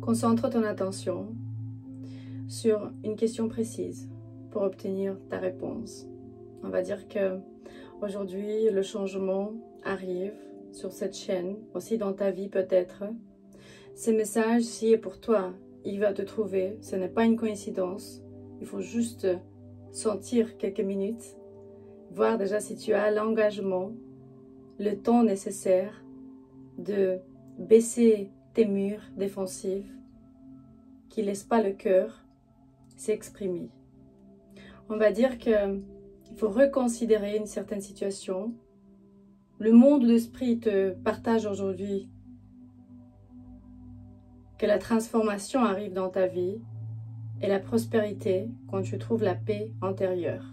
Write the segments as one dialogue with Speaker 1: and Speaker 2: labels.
Speaker 1: Concentre ton attention sur une question précise pour obtenir ta réponse. On va dire que aujourd'hui, le changement arrive sur cette chaîne, aussi dans ta vie peut-être. Ces messages, si est pour toi, il va te trouver. Ce n'est pas une coïncidence. Il faut juste sentir quelques minutes, voir déjà si tu as l'engagement, le temps nécessaire de baisser tes murs défensifs qui ne laissent pas le cœur s'exprimer. On va dire qu'il faut reconsidérer une certaine situation. Le monde de l'esprit te partage aujourd'hui que la transformation arrive dans ta vie et la prospérité quand tu trouves la paix intérieure.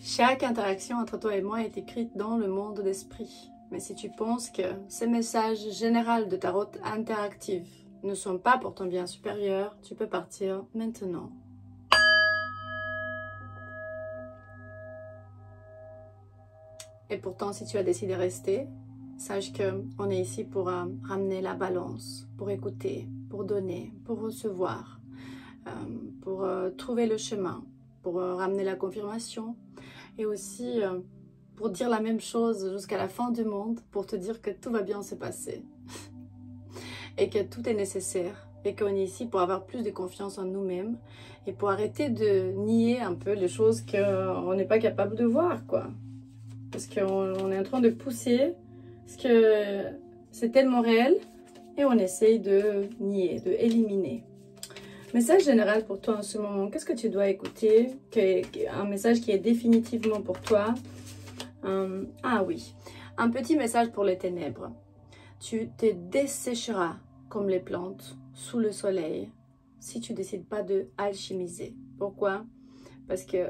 Speaker 1: Chaque interaction entre toi et moi est écrite dans le monde d'esprit. Mais si tu penses que ces messages généraux de tarot interactifs ne sont pas pour ton bien supérieur, tu peux partir maintenant. Et pourtant, si tu as décidé de rester, sache qu'on est ici pour ramener la balance, pour écouter, pour donner, pour recevoir, pour trouver le chemin, pour ramener la confirmation et aussi pour dire la même chose jusqu'à la fin du monde, pour te dire que tout va bien se passer et que tout est nécessaire et qu'on est ici pour avoir plus de confiance en nous-mêmes et pour arrêter de nier un peu les choses qu'on n'est pas capable de voir, quoi. Parce qu'on est en train de pousser, parce que c'est tellement réel, et on essaye de nier, de éliminer. Message général pour toi en ce moment, qu'est-ce que tu dois écouter? Un message qui est définitivement pour toi. Ah oui, un petit message pour les ténèbres. Tu te dessécheras comme les plantes sous le soleil si tu ne décides pas de alchimiser. Pourquoi? Parce que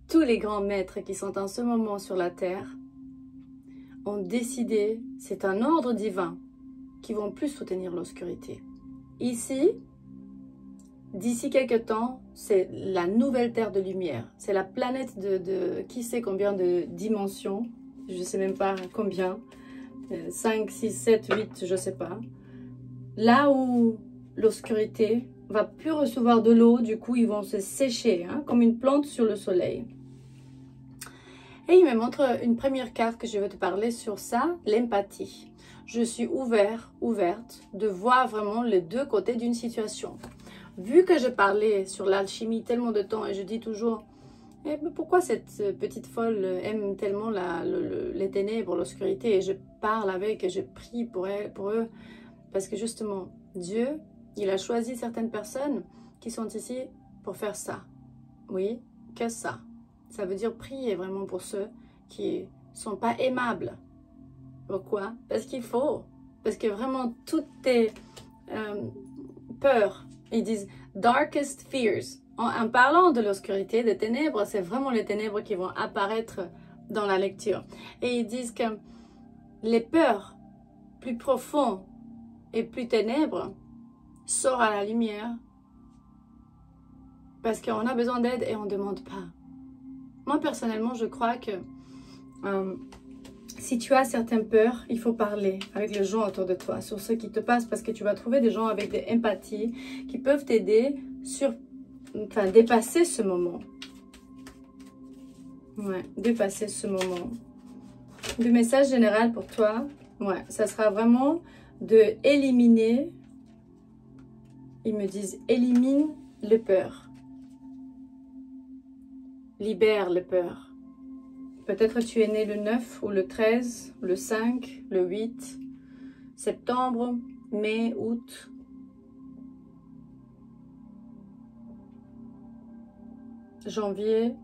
Speaker 1: tous les grands maîtres qui sont en ce moment sur la terre ont décidé, c'est un ordre divin, qui vont plus soutenir l'obscurité. Ici, d'ici quelques temps, c'est la nouvelle terre de lumière. C'est la planète de qui sait combien de dimensions, je ne sais même pas combien, 5, 6, 7, 8, je ne sais pas. Là où l'obscurité va plus recevoir de l'eau, du coup ils vont se sécher, hein, comme une plante sur le soleil. Et il me montre une première carte que je vais te parler sur ça, l'empathie. Je suis ouverte de voir vraiment les deux côtés d'une situation. Vu que je parlais sur l'alchimie tellement de temps et je dis toujours, eh, mais pourquoi cette petite folle aime tellement les ténèbres, l'obscurité, et je parle avec et je prie pour eux, parce que justement, Dieu, il a choisi certaines personnes qui sont ici pour faire ça. Oui, que ça. Ça veut dire prier vraiment pour ceux qui ne sont pas aimables. Pourquoi? Parce qu'il faut. Parce que vraiment, toutes tes peurs, ils disent « darkest fears ». En parlant de l'obscurité, des ténèbres, c'est vraiment les ténèbres qui vont apparaître dans la lecture. Et ils disent que les peurs plus profondes et plus ténèbres sortent à la lumière parce qu'on a besoin d'aide et on ne demande pas. Moi, personnellement, je crois que si tu as certaines peurs, il faut parler avec les gens autour de toi sur ce qui te passe parce que tu vas trouver des gens avec des empathies qui peuvent t'aider sur, dépasser ce moment. Ouais, dépasser ce moment. Le message général pour toi, ouais, ça sera vraiment de éliminer, ils me disent, élimine les peurs. Libère les peurs. Peut-être tu es né le 9 ou le 13, le 5, le 8, septembre, mai, août. Janvier.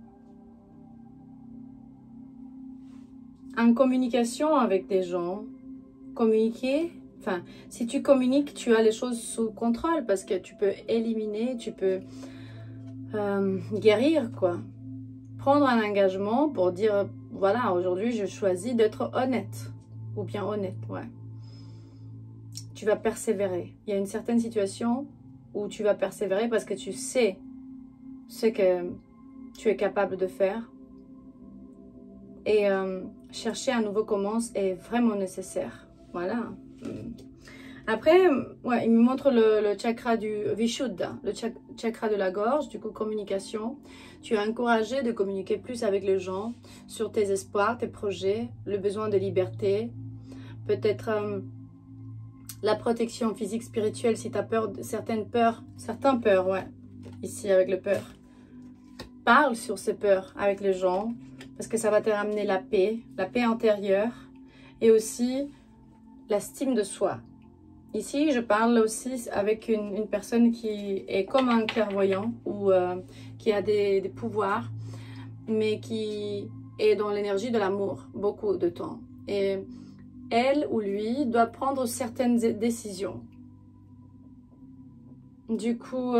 Speaker 1: En communication avec des gens, communiquer, enfin, si tu communiques, tu as les choses sous contrôle parce que tu peux éliminer, tu peux guérir, quoi. Prendre un engagement pour dire, voilà, aujourd'hui, je choisis d'être honnête. Ou bien honnête, ouais. Tu vas persévérer. Il y a une certaine situation où tu vas persévérer parce que tu sais ce que tu es capable de faire. Et chercher un nouveau commence est vraiment nécessaire. Voilà. Après, ouais, il me montre le chakra du Vishuddha, le chakra de la gorge, du coup communication. Tu es encouragé de communiquer plus avec les gens sur tes espoirs, tes projets, le besoin de liberté. Peut-être la protection physique, spirituelle, si tu as peur, certaines peurs, ouais, ici avec le peur. Parle sur ces peurs avec les gens, parce que ça va te ramener la paix intérieure, et aussi l'estime de soi. Ici, je parle aussi avec une personne qui est comme un clairvoyant, ou qui a des pouvoirs, mais qui est dans l'énergie de l'amour, beaucoup de temps. Et elle ou lui doit prendre certaines décisions. Du coup,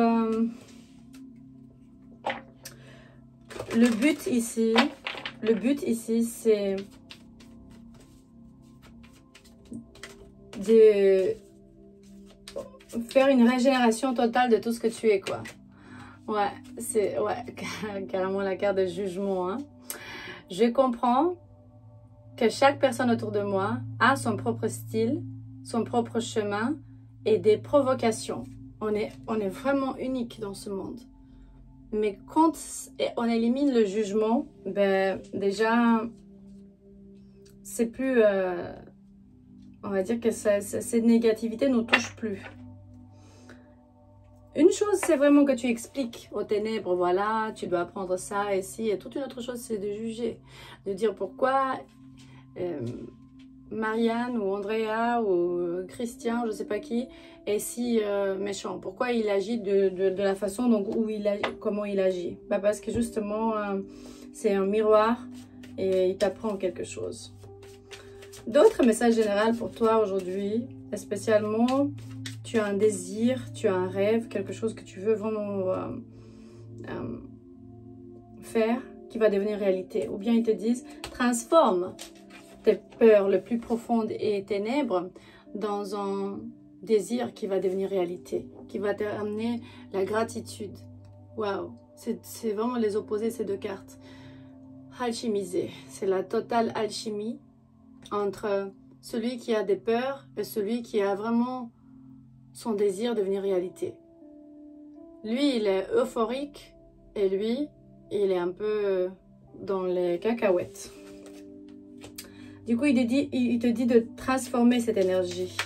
Speaker 1: le but ici, c'est de faire une régénération totale de tout ce que tu es, quoi. Ouais, c'est carrément la carte de jugement, hein. Je comprends que chaque personne autour de moi a son propre style, son propre chemin et des provocations. On est vraiment unique dans ce monde. Mais quand on élimine le jugement, ben déjà, c'est plus... on va dire que cette négativité ne nous touche plus. Une chose, c'est vraiment que tu expliques aux ténèbres, voilà, tu dois apprendre ça et ci. Et toute une autre chose, c'est de juger. De dire pourquoi Marianne ou Andrea ou Christian, je ne sais pas qui, est si méchant. Pourquoi il agit de la façon dont, comment il agit. Bah parce que justement, c'est un miroir et il t'apprend quelque chose. D'autres messages généraux pour toi aujourd'hui, spécialement, tu as un désir, tu as un rêve, quelque chose que tu veux vraiment faire, qui va devenir réalité. Ou bien ils te disent, transforme tes peurs les plus profondes et ténèbres dans un désir qui va devenir réalité, qui va te amener la gratitude. Waouh, c'est vraiment les opposés, ces deux cartes. Alchimisé, c'est la totale alchimie entre celui qui a des peurs et celui qui a vraiment son désir de devenir réalité. Lui, il est euphorique et lui, il est un peu dans les cacahuètes. Du coup, il te dit de transformer cette énergie.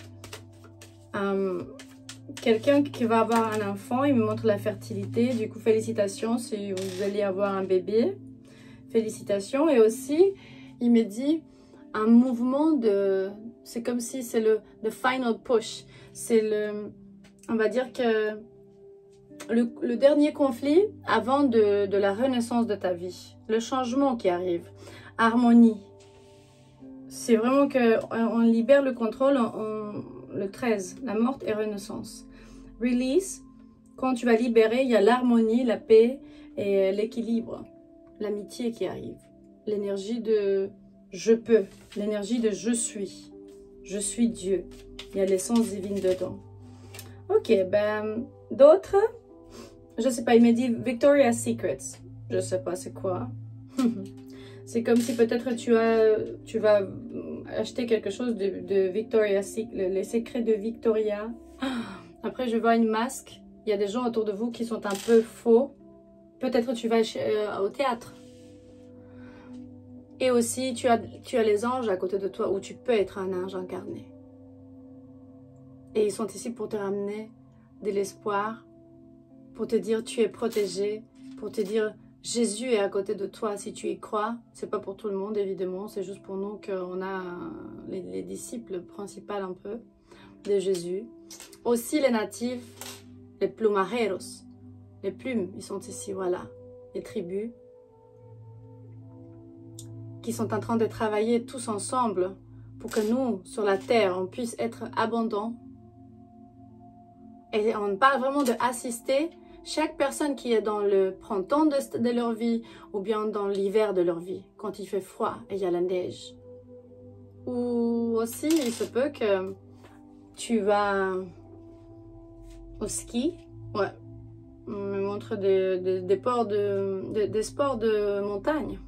Speaker 1: Quelqu'un qui va avoir un enfant, il me montre la fertilité. Du coup, félicitations si vous allez avoir un bébé. Félicitations. Et aussi, il me dit un mouvement de... C'est comme si c'est le final push. C'est on va dire que le dernier conflit avant de la renaissance de ta vie. Le changement qui arrive. Harmonie. C'est vraiment qu'on libère le contrôle le 13, la mort et renaissance. Release, quand tu vas libérer, il y a l'harmonie, la paix et l'équilibre. L'amitié qui arrive. L'énergie de je peux, l'énergie de je suis Dieu. Il y a l'essence divine dedans. Ok, ben d'autres, je sais pas, il m'a dit Victoria's Secrets. Je sais pas c'est quoi. C'est comme si peut-être tu vas acheter quelque chose de Victoria's Secret, les secrets de Victoria. Après, je vois une masque. Il y a des gens autour de vous qui sont un peu faux. Peut-être tu vas au théâtre. Et aussi, tu as les anges à côté de toi, où tu peux être un ange incarné. Et ils sont ici pour te ramener de l'espoir, pour te dire tu es protégé, pour te dire Jésus est à côté de toi si tu y crois. C'est pas pour tout le monde évidemment, c'est juste pour nous qu'on a les disciples principaux un peu de Jésus. Aussi les natifs, les plumajeros, les plumes, ils sont ici, voilà, les tribus qui sont en train de travailler tous ensemble pour que nous, sur la terre, on puisse être abondants. Et on parle vraiment de assister chaque personne qui est dans le printemps de leur vie ou bien dans l'hiver de leur vie, quand il fait froid et il y a la neige. Ou aussi, il se peut que tu vas au ski. Ouais, on me montre des sports de montagne.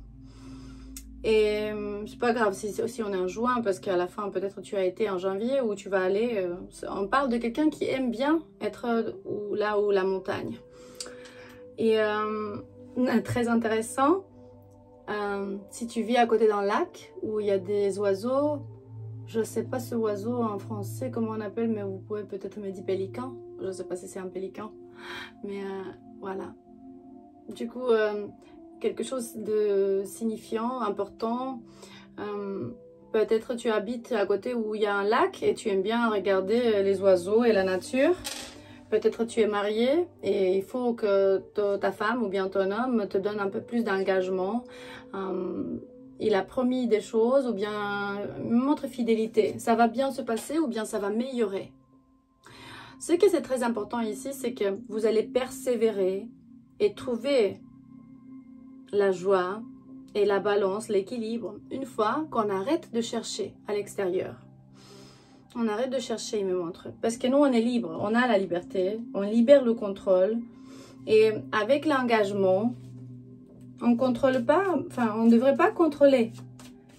Speaker 1: Et c'est pas grave si on est en juin, parce qu'à la fin, peut-être tu as été en janvier ou tu vas aller. On parle de quelqu'un qui aime bien être là où la montagne. Et très intéressant, si tu vis à côté d'un lac où il y a des oiseaux, je sais pas ce oiseau en français comment on appelle, mais vous pouvez peut-être me dire pélican. Je sais pas si c'est un pélican, mais voilà. Du coup, quelque chose de signifiant, important. Peut-être tu habites à côté où il y a un lac et tu aimes bien regarder les oiseaux et la nature. Peut-être tu es marié et il faut que ta femme ou bien ton homme te donne un peu plus d'engagement. Il a promis des choses ou bien montre fidélité. Ça va bien se passer ou bien ça va améliorer. Ce qui est très important ici, c'est que vous allez persévérer et trouver la joie et la balance, l'équilibre, une fois qu'on arrête de chercher à l'extérieur. On arrête de chercher, il me montre. Parce que nous, on est libre, on a la liberté, on libère le contrôle. Et avec l'engagement, on ne contrôle pas, enfin, on ne devrait pas contrôler.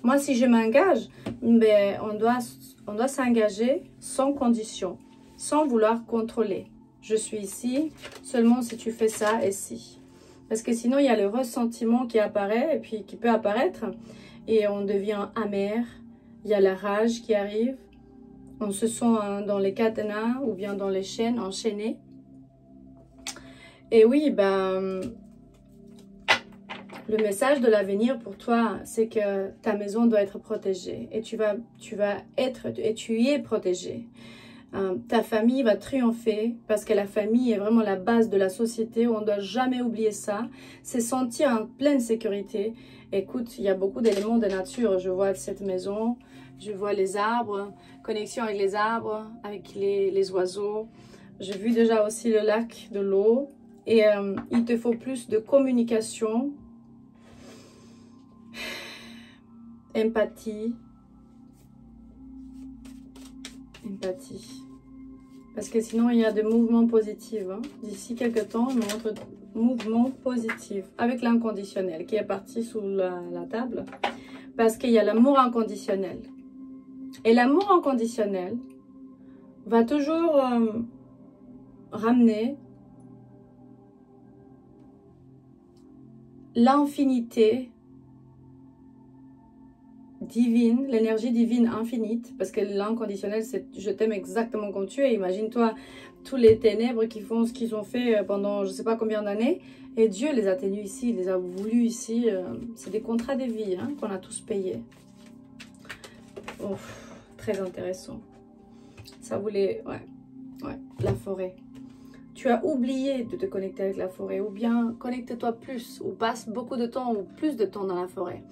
Speaker 1: Moi, si je m'engage, ben, on doit s'engager sans condition, sans vouloir contrôler. Je suis ici seulement si tu fais ça et si. Parce que sinon, il y a le ressentiment qui apparaît et puis qui peut apparaître. Et on devient amer. Il y a la rage qui arrive. On se sent dans les cadenas ou bien dans les chaînes, enchaînés. Et oui, ben, le message de l'avenir pour toi, c'est que ta maison doit être protégée. Et tu vas être, et tu y es protégé. Ta famille va triompher parce que la famille est vraiment la base de la société. On ne doit jamais oublier ça. C'est sentir en pleine sécurité. Écoute, il y a beaucoup d'éléments de nature. Je vois cette maison, je vois les arbres, connexion avec les arbres, avec les oiseaux. J'ai vu déjà aussi le lac de l'eau. Et il te faut plus de communication, empathie. Empathie. Parce que sinon, il y a des mouvements positifs. Hein. D'ici quelques temps, on montre mouvement positif avec l'inconditionnel qui est parti sous la table. Parce qu'il y a l'amour inconditionnel. Et l'amour inconditionnel va toujours ramener l'infinité divine, l'énergie divine infinite, parce que l'inconditionnel, c'est je t'aime exactement comme tu es. Imagine-toi tous les ténèbres qui font ce qu'ils ont fait pendant je ne sais pas combien d'années, et Dieu les a tenus ici, il les a voulus ici. C'est des contrats de vie hein, qu'on a tous payés. Ouf, très intéressant. Ça voulait, ouais, la forêt. Tu as oublié de te connecter avec la forêt, ou bien connecte-toi plus, ou passe beaucoup de temps, ou plus de temps dans la forêt.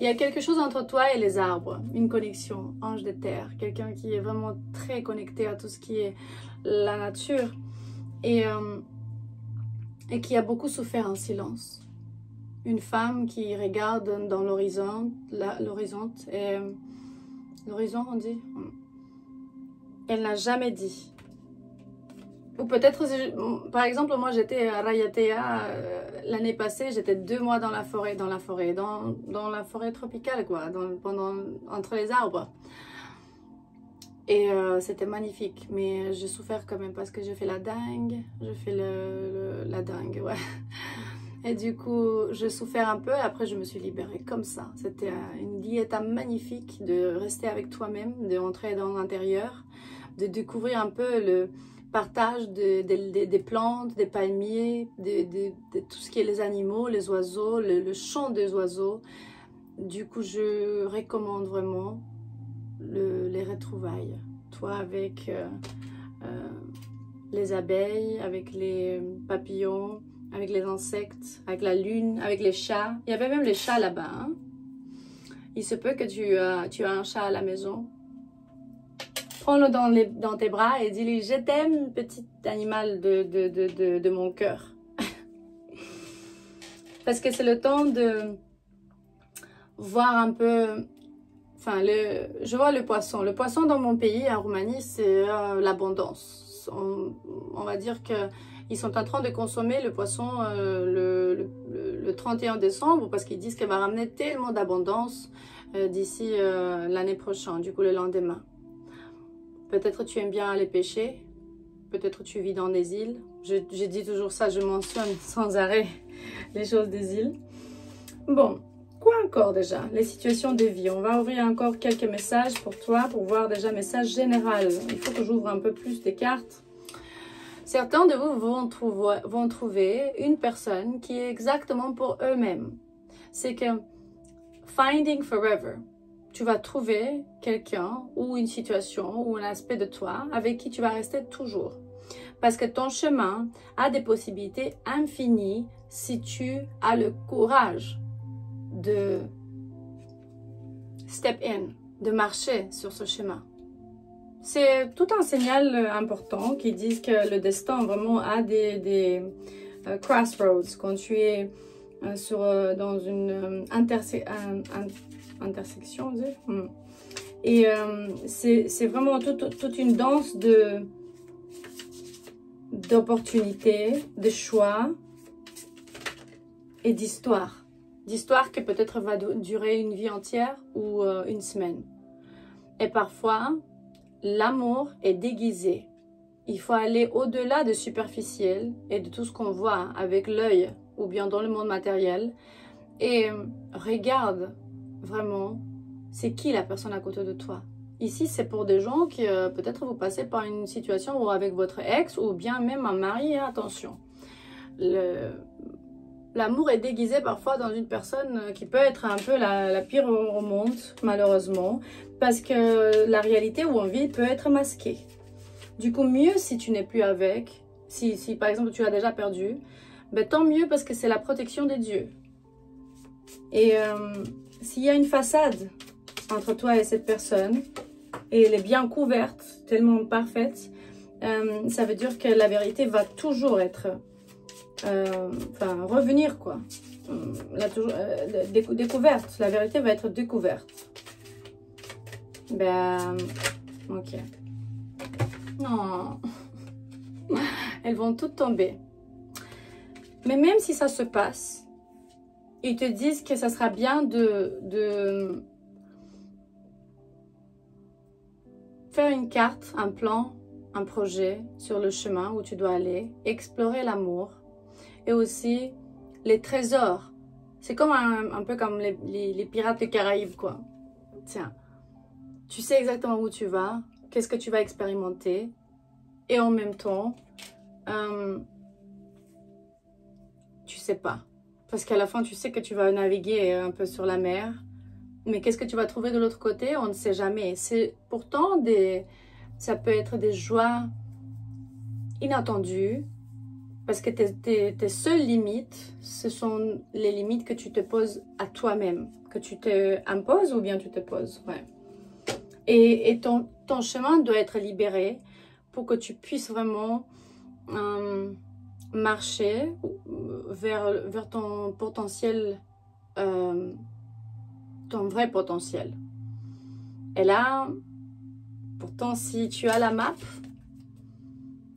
Speaker 1: Il y a quelque chose entre toi et les arbres, une connexion, ange de terre, quelqu'un qui est vraiment très connecté à tout ce qui est la nature et qui a beaucoup souffert en silence. Une femme qui regarde dans l'horizon, l'horizon, on dit, elle n'a jamais dit. Ou peut-être, par exemple, moi j'étais à Rayatea l'année passée, j'étais 2 mois dans la forêt tropicale, quoi, entre les arbres. Et c'était magnifique, mais j'ai souffert quand même parce que j'ai fait la dingue, la dingue, ouais. Et du coup, j'ai souffert un peu et après je me suis libérée comme ça. C'était une diète magnifique de rester avec toi-même, de entrer dans l'intérieur, de découvrir un peu le partage des plantes, des palmiers, de tout ce qui est les animaux, les oiseaux, le chant des oiseaux. Du coup, je recommande vraiment les retrouvailles. Toi avec les abeilles, avec les papillons, avec les insectes, avec la lune, avec les chats. Il y avait même les chats là-bas. Hein? Il se peut que tu as un chat à la maison. Prends-le dans tes bras et dis-lui « Je t'aime, petit animal de mon cœur. » Parce que c'est le temps de voir un peu... Enfin, je vois le poisson. Le poisson dans mon pays, en Roumanie, c'est l'abondance. on va dire qu'ils sont en train de consommer le poisson le 31 décembre parce qu'ils disent qu'elle va ramener tellement d'abondance d'ici l'année prochaine, du coup le lendemain. Peut-être tu aimes bien aller pêcher, peut-être tu vis dans des îles. Je dis toujours ça, je mentionne sans arrêt les choses des îles. Bon, quoi encore déjà? Les situations de vie. On va ouvrir encore quelques messages pour toi, pour voir déjà message général. Il faut que j'ouvre un peu plus des cartes. Certains de vous vont trouver une personne qui est exactement pour eux-mêmes. C'est que finding forever. Tu vas trouver quelqu'un ou une situation ou un aspect de toi avec qui tu vas rester toujours. Parce que ton chemin a des possibilités infinies si tu as le courage de step in, de marcher sur ce chemin. C'est tout un signal important qui dit que le destin vraiment a des crossroads. Quand tu es dans une intersection, et c'est vraiment toute une danse d'opportunités, de choix et d'histoire. D'histoire qui peut-être va durer une vie entière ou une semaine. Et parfois, l'amour est déguisé. Il faut aller au-delà de superficiel et de tout ce qu'on voit avec l'œil ou bien dans le monde matériel. Et regarde vraiment, c'est qui la personne à côté de toi. Ici, c'est pour des gens qui peut-être vous passez par une situation où avec votre ex ou bien même un mari, attention. L'amour est déguisé parfois dans une personne qui peut être un peu la pire au monde, malheureusement, parce que la réalité où on vit peut être masquée. Du coup, mieux si tu n'es plus avec, si par exemple tu as déjà perdu, ben, tant mieux parce que c'est la protection des dieux. Et s'il y a une façade entre toi et cette personne, et elle est bien couverte, tellement parfaite, ça veut dire que la vérité va toujours être... revenir quoi. Découverte. La vérité va être découverte. Ben, ok. Non. Elles vont toutes tomber. Mais même si ça se passe, ils te disent que ça sera bien de faire une carte, un plan, un projet sur le chemin où tu dois aller, explorer l'amour. Et aussi les trésors. C'est comme un peu comme les pirates des Caraïbes, quoi. Tiens, tu sais exactement où tu vas, qu'est-ce que tu vas expérimenter. Et en même temps, tu sais pas. Parce qu'à la fin, tu sais que tu vas naviguer un peu sur la mer. Mais qu'est-ce que tu vas trouver de l'autre côté? On ne sait jamais. C'est pourtant ça peut être des joies inattendues. Parce que tes seules limites, ce sont les limites que tu te poses à toi-même. Que tu te imposes ou bien tu te poses. Ouais. Et ton chemin doit être libéré pour que tu puisses vraiment marcher vers ton potentiel, ton vrai potentiel. Et là, pourtant, si tu as la map,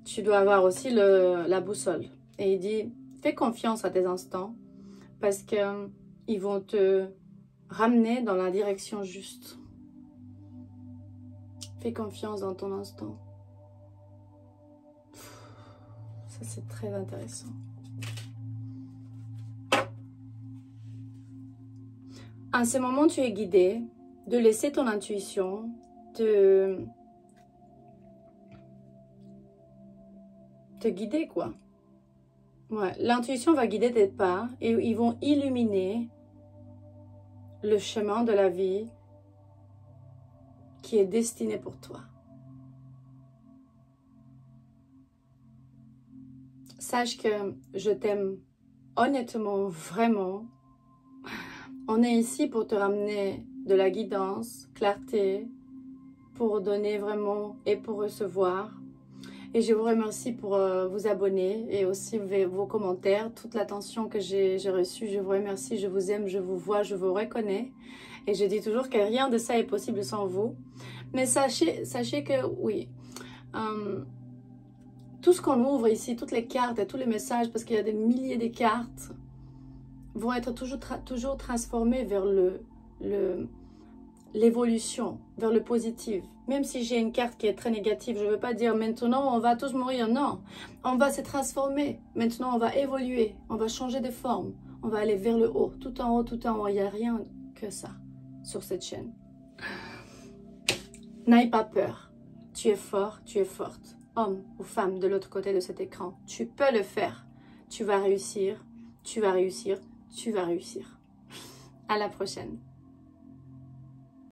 Speaker 1: tu dois avoir aussi la boussole. Et il dit, fais confiance à tes instants parce qu'ils vont te ramener dans la direction juste. Fais confiance dans ton instant. Ça, c'est très intéressant. En ce moment, tu es guidé de laisser ton intuition te guider, quoi. Ouais, l'intuition va guider tes pas et ils vont illuminer le chemin de la vie qui est destiné pour toi. Sache que je t'aime honnêtement, vraiment. On est ici pour te ramener de la guidance, clarté, pour donner vraiment et pour recevoir. Et je vous remercie pour vous abonner et aussi vos commentaires, toute l'attention que j'ai reçue. Je vous remercie, je vous aime, je vous vois, je vous reconnais. Et je dis toujours que rien de ça est possible sans vous. Mais sachez que oui, tout ce qu'on ouvre ici, toutes les cartes et tous les messages, parce qu'il y a des milliers de cartes, vont être toujours transformés vers l'évolution, vers le positif. Même si j'ai une carte qui est très négative, je ne veux pas dire maintenant on va tous mourir. Non, on va se transformer. Maintenant on va évoluer, on va changer de forme. On va aller vers le haut, tout en haut, tout en haut. Il n'y a rien que ça sur cette chaîne. N'aie pas peur. Tu es fort, tu es forte. Homme ou femme de l'autre côté de cet écran, tu peux le faire. Tu vas réussir, tu vas réussir, tu vas réussir. À la prochaine.